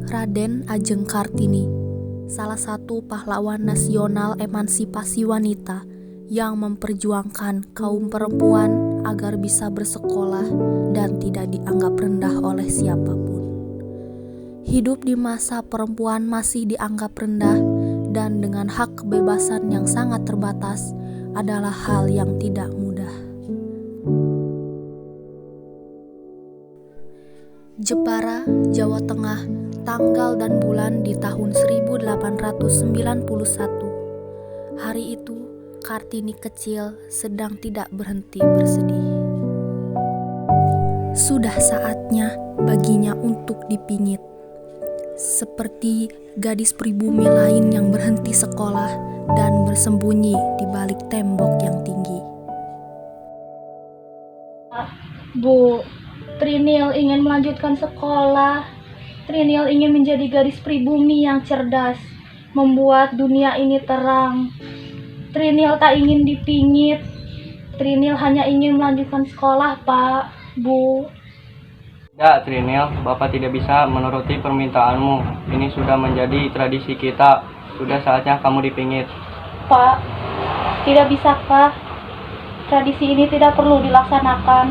Raden Ajeng Kartini, salah satu pahlawan nasional emansipasi wanita yang memperjuangkan kaum perempuan agar bisa bersekolah dan tidak dianggap rendah oleh siapapun. Hidup di masa perempuan masih dianggap rendah dan dengan hak kebebasan yang sangat terbatas adalah hal yang tidak mudah. Jepara, Jawa Tengah, tanggal dan bulan di tahun 1891. Hari itu, Kartini kecil sedang tidak berhenti bersedih. Sudah saatnya baginya untuk dipingit. Seperti gadis pribumi lain yang berhenti sekolah dan bersembunyi di balik tembok yang tinggi. Bu, Trinil ingin melanjutkan sekolah. Trinil ingin menjadi gadis pribumi yang cerdas, membuat dunia ini terang. Trinil tak ingin dipingit. Trinil hanya ingin melanjutkan sekolah, Pak, Bu. Tidak, Trinil, Bapak tidak bisa menuruti permintaanmu. Ini sudah menjadi tradisi kita. Sudah saatnya kamu dipingit. Pak, tidak bisakah? Tradisi ini tidak perlu dilaksanakan.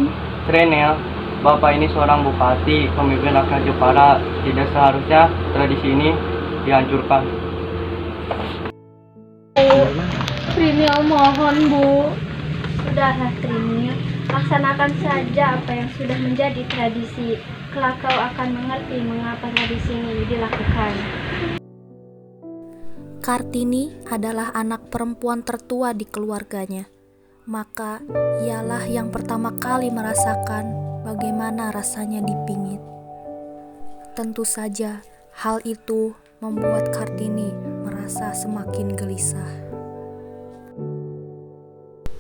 Trinil, Bapak ini seorang bupati, pemimpin rakyat Jepara. Tidak seharusnya tradisi ini dihancurkan. Trinil mohon, Bu. Sudahlah Trinil, laksanakan saja apa yang sudah menjadi tradisi. Kelak kau akan mengerti mengapa tradisi ini dilakukan. Kartini adalah anak perempuan tertua di keluarganya. Maka ialah yang pertama kali merasakan bagaimana rasanya dipingit. Tentu saja hal itu membuat Kartini merasa semakin gelisah.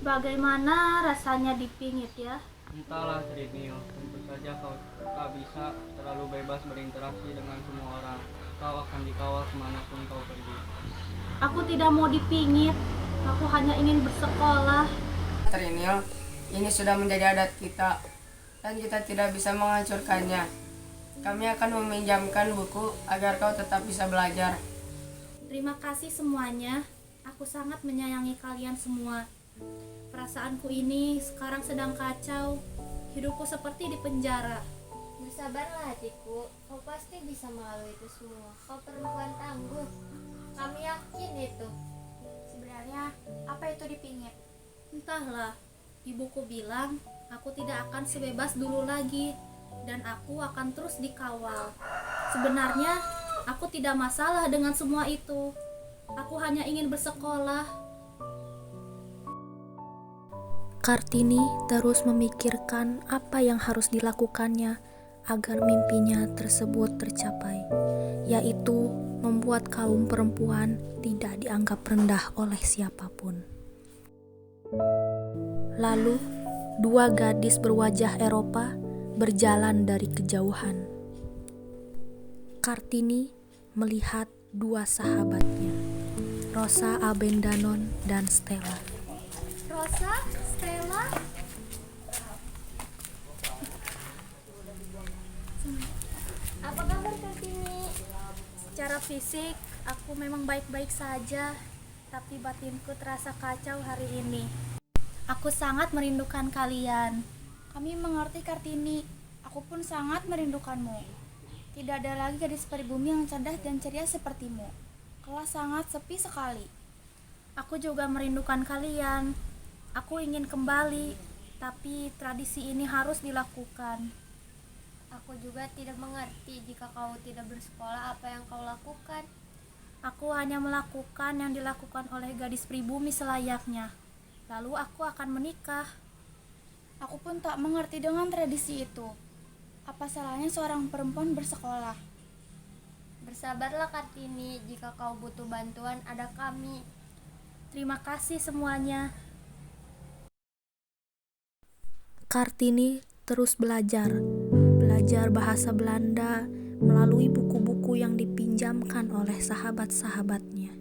Bagaimana rasanya dipingit ya? Entahlah, Trinil, tentu saja kau tak bisa terlalu bebas berinteraksi dengan semua orang. Kau akan dikawal kemanapun kau pergi. Aku tidak mau dipingit. Aku hanya ingin bersekolah. Trinil, ini sudah menjadi adat kita dan kita tidak bisa menghancurkannya. Kami akan meminjamkan buku agar kau tetap bisa belajar. Terima kasih semuanya. Aku sangat menyayangi kalian semua. Perasaanku ini sekarang sedang kacau. Hidupku seperti di penjara. Bersabarlah adikku, kau pasti bisa melalui itu semua. Kau perempuan tangguh. Kami yakin itu. Sebenarnya apa itu dipingit? Entahlah, ibuku bilang aku tidak akan sebebas dulu lagi dan aku akan terus dikawal. Sebenarnya aku tidak masalah dengan semua itu. Aku hanya ingin bersekolah. Kartini terus memikirkan apa yang harus dilakukannya agar mimpinya tersebut tercapai, yaitu membuat kaum perempuan tidak dianggap rendah oleh siapapun. Lalu, dua gadis berwajah Eropa berjalan dari kejauhan. Kartini melihat dua sahabatnya, Rosa Abendanon dan Stella. Rosa, Stella, apa kabar Kartini? Secara fisik, aku memang baik-baik saja, tapi batinku terasa kacau hari ini. Aku sangat merindukan kalian. Kami mengerti Kartini. Aku pun sangat merindukanmu. Tidak ada lagi gadis pribumi yang cerdas dan ceria sepertimu. Kelas sangat sepi sekali. Aku juga merindukan kalian. Aku ingin kembali, tapi tradisi ini harus dilakukan. Aku juga tidak mengerti jika kau tidak bersekolah apa yang kau lakukan. Aku hanya melakukan yang dilakukan oleh gadis pribumi selayaknya. Lalu aku akan menikah. Aku pun tak mengerti dengan tradisi itu. Apa salahnya seorang perempuan bersekolah? Bersabarlah Kartini, jika kau butuh bantuan ada kami. Terima kasih semuanya. Kartini terus belajar bahasa Belanda melalui buku-buku yang dipinjamkan oleh sahabat-sahabatnya.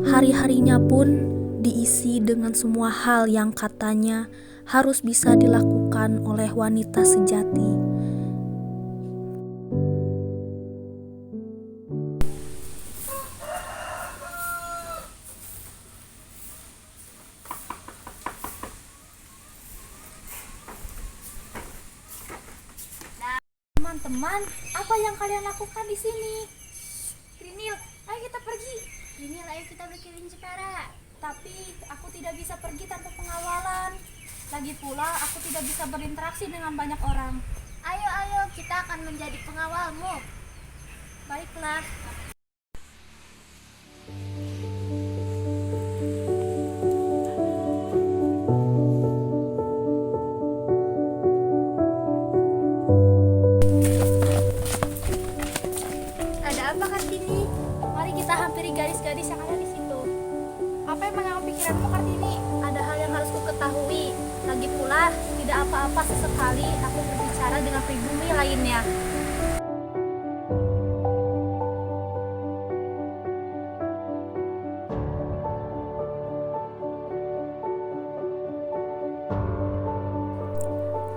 Hari-harinya pun diisi dengan semua hal yang katanya harus bisa dilakukan oleh wanita sejati. Teman-teman, apa yang kalian lakukan di sini? Trinil, ayo kita pergi. Trinil, ayo kita berkeliling Jepara. Tapi aku tidak bisa pergi tanpa pengawalan. Lagi pula aku tidak bisa berinteraksi dengan banyak orang. Ayo, kita akan menjadi pengawalmu. Baiklah. Ada apa Kartini? Mari kita hampiri garis-garis yang ada di situ. Apa yang mengambil pikiranmu, Kartini? Ada hal yang harus ku ketahui. Lagi pula, tidak apa-apa sesekali aku berbicara dengan pribumi lainnya.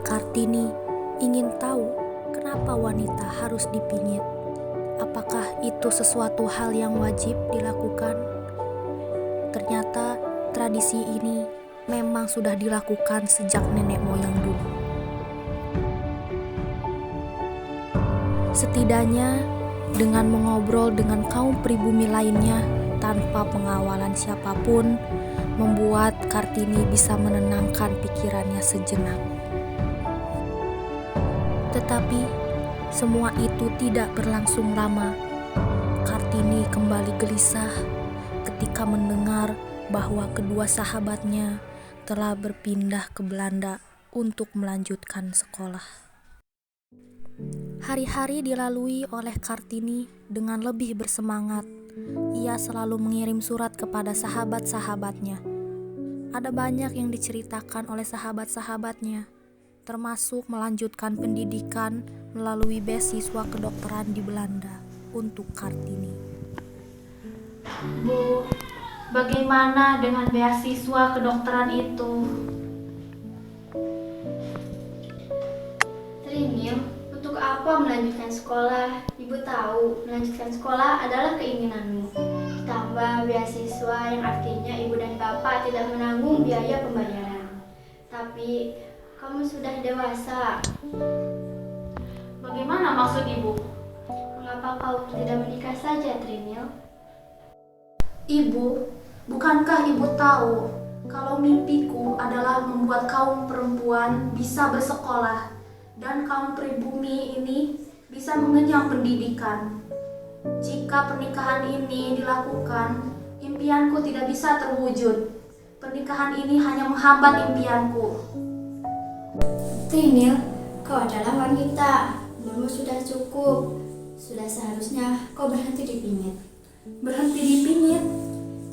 Kartini ingin tahu kenapa wanita harus dipingit. Apakah itu sesuatu hal yang wajib dilakukan? Ternyata tradisi ini memang sudah dilakukan sejak nenek moyang dulu. Setidaknya dengan mengobrol dengan kaum pribumi lainnya tanpa pengawalan siapapun, membuat Kartini bisa menenangkan pikirannya sejenak. Tetapi semua itu tidak berlangsung lama. Kartini kembali gelisah ketika mendengar bahwa kedua sahabatnya telah berpindah ke Belanda untuk melanjutkan sekolah. Hari-hari dilalui oleh Kartini dengan lebih bersemangat. Ia selalu mengirim surat kepada sahabat-sahabatnya. Ada banyak yang diceritakan oleh sahabat-sahabatnya, termasuk melanjutkan pendidikan melalui beasiswa kedokteran di Belanda untuk Kartini. Bu, bagaimana dengan beasiswa kedokteran itu? Trinil, untuk apa melanjutkan sekolah? Ibu tahu, melanjutkan sekolah adalah keinginanmu. Ditambah beasiswa yang artinya ibu dan bapak tidak menanggung biaya pembayaran. Tapi kamu sudah dewasa. Bagaimana maksud ibu? Mengapa kau tidak menikah saja, Trinil? Ibu, bukankah ibu tahu kalau mimpiku adalah membuat kaum perempuan bisa bersekolah dan kaum pribumi ini bisa mengenyam pendidikan? Jika pernikahan ini dilakukan, impianku tidak bisa terwujud. Pernikahan ini hanya menghambat impianku. Trinil, kau adalah wanita. Umurmu sudah cukup. Sudah seharusnya kau berhenti dipingit. Berhenti dipingit?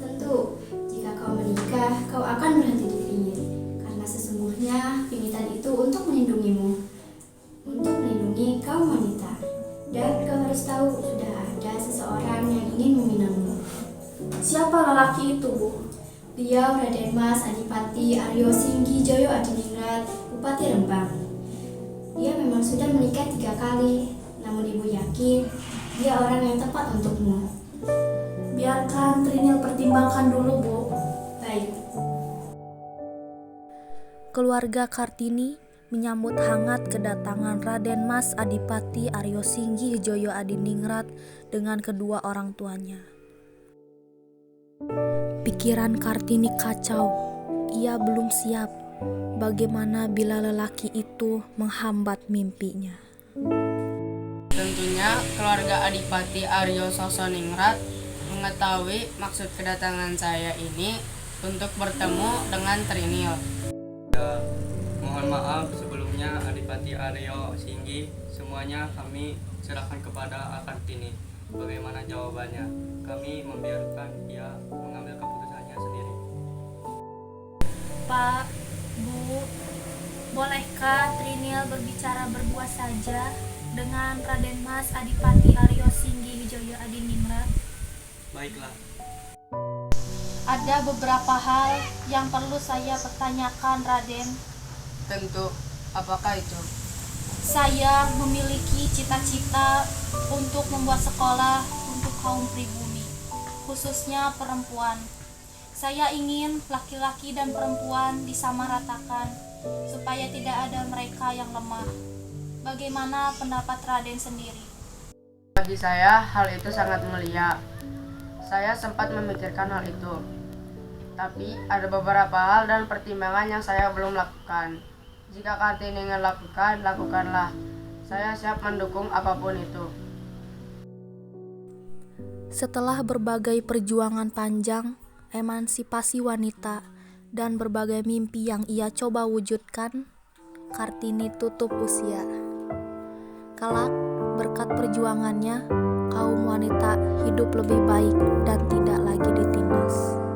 Tentu, jika kau menikah, kau akan berhenti dipingit. Karena sesungguhnya pingitan itu untuk melindungimu, untuk melindungi kaum wanita. Dan kau harus tahu, sudah ada seseorang yang ingin meminangmu. Siapa lelaki itu, Bu? Beliau Raden Mas Adipati Aryo Singgi Joyo Adiningrat, Bupati Rembang. Dia memang sudah menikah 3 kali, namun ibu yakin dia orang yang tepat untukmu. Biarkan Trinil pertimbangkan dulu, Bu. Baik. Keluarga Kartini menyambut hangat kedatangan Raden Mas Adipati Aryo Singgi Joyo Adiningrat dengan kedua orang tuanya. Pikiran Kartini kacau. Ia belum siap. Bagaimana bila lelaki itu menghambat mimpinya? Tentunya keluarga Adipati Aryo Sosoningrat mengetahui maksud kedatangan saya ini untuk bertemu dengan Trinil. Mohon maaf sebelumnya Adipati Aryo Singgi, semuanya kami serahkan kepada Kartini. Bagaimana jawabannya? Kami membiarkan dia mengambil keputusannya sendiri. Pak, Bu, bolehkah Trinil berbicara berdua saja dengan Raden Mas Adipati Aryo Singgi Joyo Adiningrat? Baiklah. Ada beberapa hal yang perlu saya pertanyakan, Raden. Tentu, apakah itu? Saya memiliki cita-cita untuk membuat sekolah untuk kaum pribumi, khususnya perempuan. Saya ingin laki-laki dan perempuan disamaratakan supaya tidak ada mereka yang lemah. Bagaimana pendapat Raden sendiri? Bagi saya, hal itu sangat mulia. Saya sempat memikirkan hal itu. Tapi ada beberapa hal dan pertimbangan yang saya belum lakukan. Jika Kartini ingin lakukan, lakukanlah. Saya siap mendukung apapun itu. Setelah berbagai perjuangan panjang, emansipasi wanita, dan berbagai mimpi yang ia coba wujudkan, Kartini tutup usia. Kelak, berkat perjuangannya, kaum wanita hidup lebih baik dan tidak lagi ditindas.